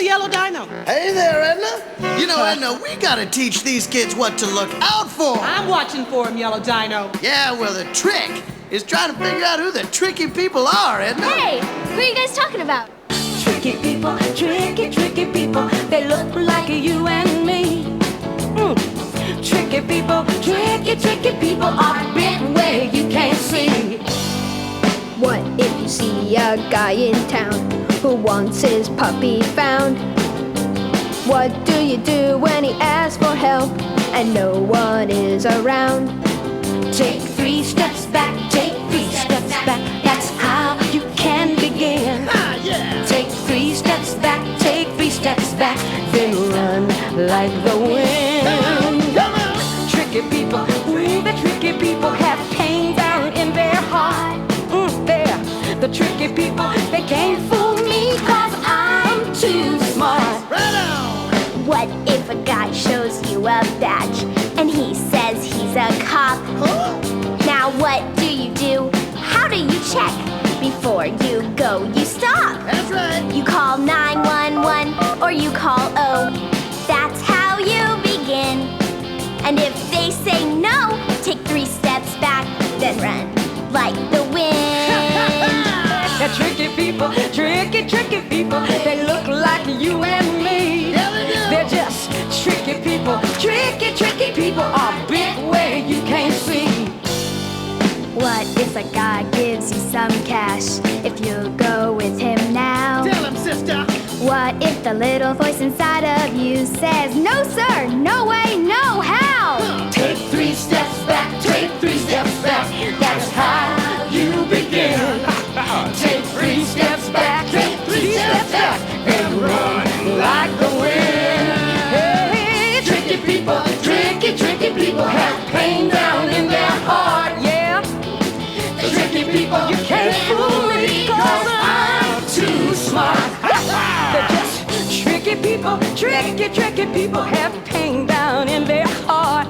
Mr. Yello Dyno. Hey there, Edna. You know, Edna, we gotta teach these kids what to look out for. I'm watching for him, Yello Dyno. Yeah, well, the trick is trying to figure out who the tricky people are, Edna. Hey, who are you guys talking about? Tricky people, tricky people, they look like you and me. Tricky people, tricky people are big where you can't see. What if you see a guy in town who wants his puppy found? What do you do when he asks for help and no one is around? Take 3 steps back, take 3 steps back, that's how you can begin. Take 3 steps back, take 3 steps back, then run like the wind. Tricky people, the tricky people have pain down in their heart. The tricky people, they can't fool me 'cause I'm too smart. Right on. What if a guy shows you a badge and he says he's a cop? Now what do? How do you check? Before you go, you stop. That's right. You call 911 or you call O. That's how you begin. And if they say no, take 3 steps back, then run like the wind. The tricky people, tricky people, they look like you and me. Yeah, they do. They're just tricky people, tricky people are big where you can't see. What if a guy gives you some cash if you go with him now? Tell him, sister. What if the little voice inside of you says, no sir, no way, no how? Take 3 steps back, take 3 steps back, that's how you begin. Take 3 steps back, take 3 steps back, and run like the wind. Hey, tricky people have pain down in their heart, yeah. Tricky people, you can't fool me 'cause I'm too smart. They're just tricky people have pain down in their heart.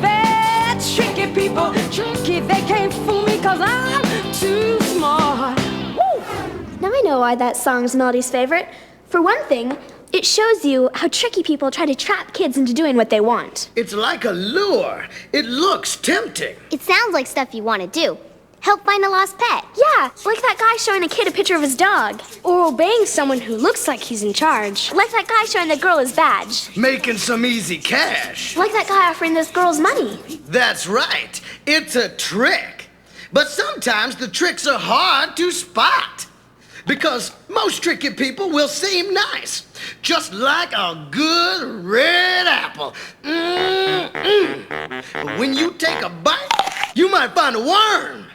They're tricky people, they can't fool me 'cause I'm too smart. Woo! Now I know why that song's Melody's favorite. For one thing, it shows you how tricky people try to trap kids into doing what they want. It's like a lure. It looks tempting. It sounds like stuff you want to do. Help find a lost pet. Yeah, like that guy showing a kid a picture of his dog. Or obeying someone who looks like he's in charge. Like that guy showing the girl his badge. Making some easy cash. Like that guy offering this girl's money. That's right. It's a trick. But sometimes the tricks are hard to spot. Because most tricky people will seem nice. Just like a good red apple. But when you take a bite, you might find a worm.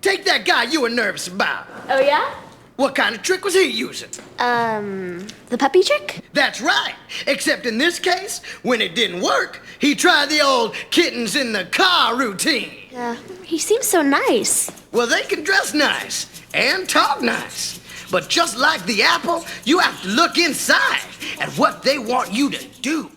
Take that guy you were nervous about. Oh yeah? What kind of trick was he using? The puppy trick? That's right. Except in this case, when it didn't work, he tried the old kittens in the car routine. He seems so nice. Well, they can dress nice and talk nice. But just like the apple, you have to look inside at what they want you to do.